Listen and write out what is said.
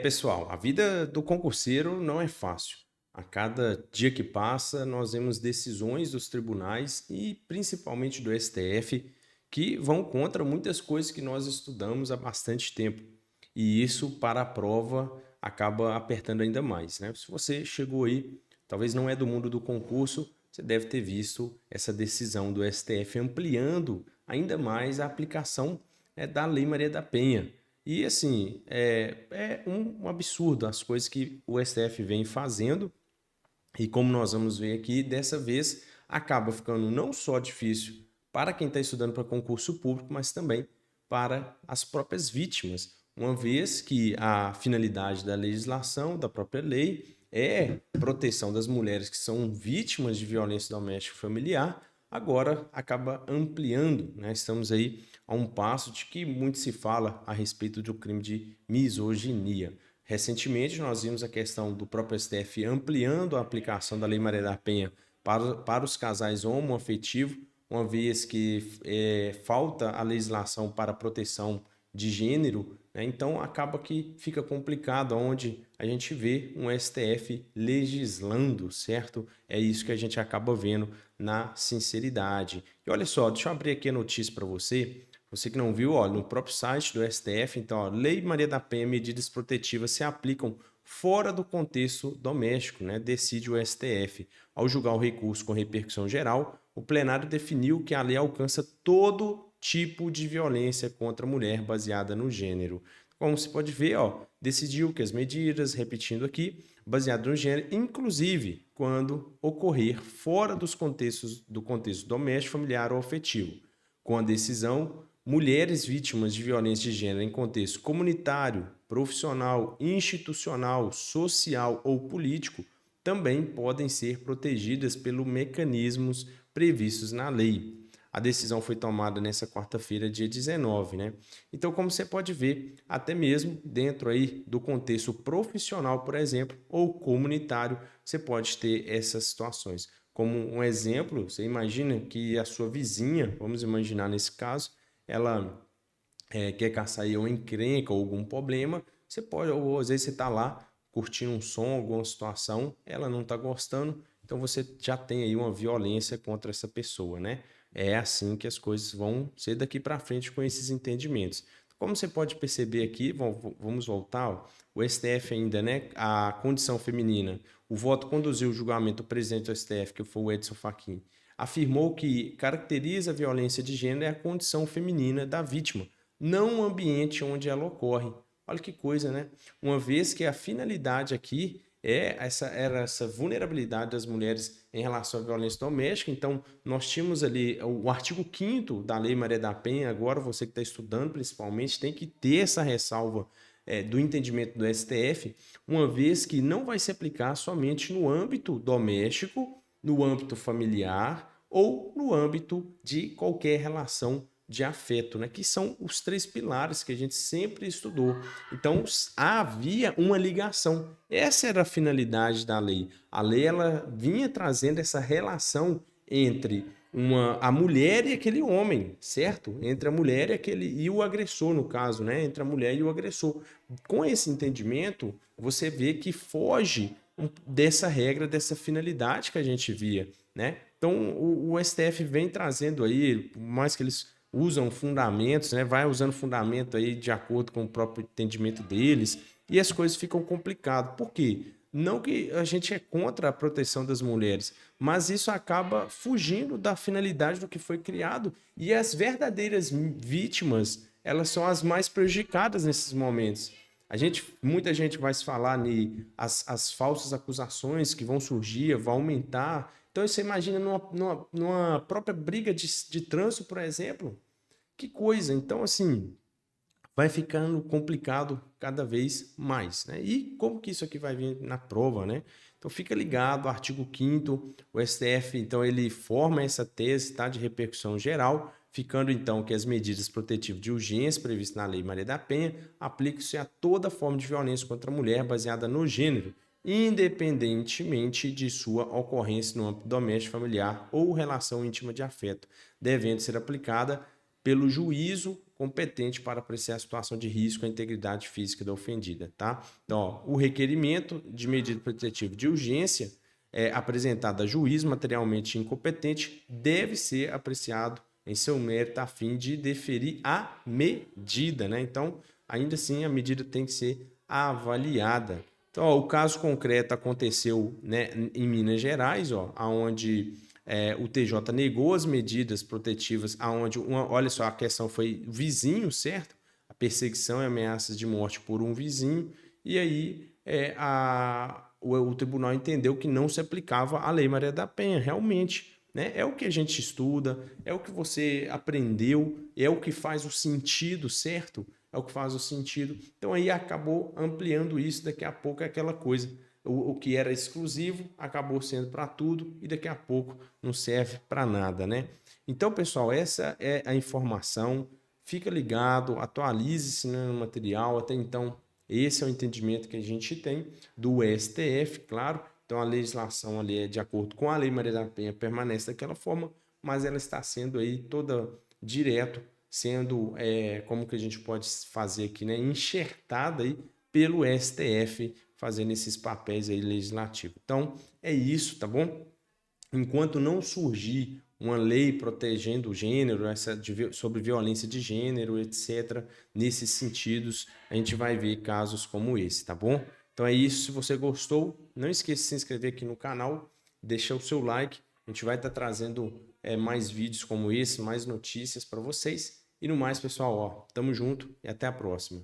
Pessoal, a vida do concurseiro não é fácil. A cada dia que passa, nós vemos decisões dos tribunais e principalmente do STF que vão contra muitas coisas que nós estudamos há bastante tempo. E isso, para a prova, acaba apertando ainda mais, né? Se você chegou aí, talvez não é do mundo do concurso, você deve ter visto essa decisão do STF ampliando ainda mais a aplicação da Lei Maria da Penha. E assim, é um absurdo as coisas que o STF vem fazendo, e como nós vamos ver aqui, dessa vez acaba ficando não só difícil para quem está estudando para concurso público, mas também para as próprias vítimas, uma vez que a finalidade da legislação, da própria lei, é proteção das mulheres que são vítimas de violência doméstica e familiar, agora acaba ampliando, né? Estamos aí a um passo de que muito se fala a respeito do crime de misoginia. Recentemente, nós vimos a questão do próprio STF ampliando a aplicação da Lei Maria da Penha para os casais homoafetivos, uma vez que falta a legislação para a proteção de gênero, né? Então acaba que fica complicado, onde a gente vê um STF legislando, certo? É isso que a gente acaba vendo na sinceridade. E olha só, deixa eu abrir aqui a notícia para você. Você que não viu, ó, no próprio site do STF, então, ó, Lei Maria da Penha, medidas protetivas se aplicam fora do contexto doméstico, né? Decide o STF. Ao julgar o recurso com repercussão geral, o plenário definiu que a lei alcança todo tipo de violência contra a mulher baseada no gênero. Como você pode ver, ó, decidiu que as medidas, repetindo aqui, baseadas no gênero, inclusive quando ocorrer fora do contexto doméstico, familiar ou afetivo. Com a decisão, mulheres vítimas de violência de gênero em contexto comunitário, profissional, institucional, social ou político também podem ser protegidas pelos mecanismos previstos na lei. A decisão foi tomada nessa quarta-feira, dia 19, né? Então, como você pode ver, até mesmo dentro aí do contexto profissional, por exemplo, ou comunitário, você pode ter essas situações. Como um exemplo, você imagina que a sua vizinha, vamos imaginar nesse caso, ela quer caçar aí uma encrenca ou algum problema, você pode, ou às vezes você está lá curtindo um som, alguma situação, ela não está gostando, então você já tem aí uma violência contra essa pessoa, né? É assim que as coisas vão ser daqui para frente com esses entendimentos. Como você pode perceber aqui, vamos voltar, ó, o STF ainda, né? A condição feminina. O voto conduziu o julgamento do presidente do STF, que foi o Edson Fachin, afirmou que caracteriza a violência de gênero é a condição feminina da vítima, não o ambiente onde ela ocorre. Olha que coisa, né? Uma vez que a finalidade aqui era essa vulnerabilidade das mulheres em relação à violência doméstica. Então, nós tínhamos ali o artigo 5º da Lei Maria da Penha. Agora, você que está estudando, principalmente, tem que ter essa ressalva do entendimento do STF, uma vez que não vai se aplicar somente no âmbito doméstico, no âmbito familiar ou no âmbito de qualquer relação de afeto, né? Que são os três pilares que a gente sempre estudou. Então, havia uma ligação. Essa era a finalidade da lei. A lei ela vinha trazendo essa relação entre a mulher e aquele homem, certo? Entre a mulher e o agressor, no caso, né? Entre a mulher e o agressor. Com esse entendimento, você vê que foge dessa regra, dessa finalidade que a gente via, né? Então, o STF vem trazendo aí, por mais que eles usam fundamentos, né? Vai usando fundamento aí de acordo com o próprio entendimento deles, e as coisas ficam complicadas. Por quê? Não que a gente é contra a proteção das mulheres, mas isso acaba fugindo da finalidade do que foi criado, e as verdadeiras vítimas, elas são as mais prejudicadas nesses momentos. Muita gente vai se falar as falsas acusações que vão surgir, vão aumentar. Então, você imagina numa própria briga de trânsito, por exemplo. Que coisa. Então, assim, vai ficando complicado cada vez mais, né? E como que isso aqui vai vir na prova, né? Então fica ligado, artigo 5º, o STF, então ele forma essa tese, tá, de repercussão geral, ficando então que as medidas protetivas de urgência previstas na Lei Maria da Penha aplicam-se a toda forma de violência contra a mulher baseada no gênero, independentemente de sua ocorrência no âmbito doméstico, familiar ou relação íntima de afeto, devendo ser aplicada pelo juízo competente para apreciar a situação de risco à integridade física da ofendida, tá? Então, ó, o requerimento de medida protetiva de urgência apresentado a juiz materialmente incompetente deve ser apreciado em seu mérito a fim de deferir a medida, né? Então, ainda assim, a medida tem que ser avaliada. Então, ó, o caso concreto aconteceu, né, em Minas Gerais, ó, onde o TJ negou as medidas protetivas, aonde olha só, a questão foi vizinho, certo? A perseguição e ameaças de morte por um vizinho, e aí o tribunal entendeu que não se aplicava a Lei Maria da Penha, realmente. Né? É o que a gente estuda, é o que você aprendeu, é o que faz o sentido, certo? É o que faz o sentido. Então aí acabou ampliando isso, daqui a pouco é aquela coisa. O que era exclusivo acabou sendo para tudo e daqui a pouco não serve para nada, né? Então, pessoal, essa é a informação. Fica ligado, atualize-se no material. Até então, esse é o entendimento que a gente tem do STF, claro. Então, a legislação ali é de acordo com a Lei Maria da Penha, permanece daquela forma, mas ela está sendo aí toda direto, sendo, como que a gente pode fazer aqui, né? Enxertada aí pelo STF, fazendo esses papéis aí legislativos. Então, é isso, tá bom? Enquanto não surgir uma lei protegendo o gênero, sobre violência de gênero, etc., nesses sentidos, a gente vai ver casos como esse, tá bom? Então é isso. Se você gostou, não esqueça de se inscrever aqui no canal, deixar o seu like. A gente vai estar trazendo mais vídeos como esse, mais notícias para vocês. E no mais, pessoal, ó, tamo junto e até a próxima.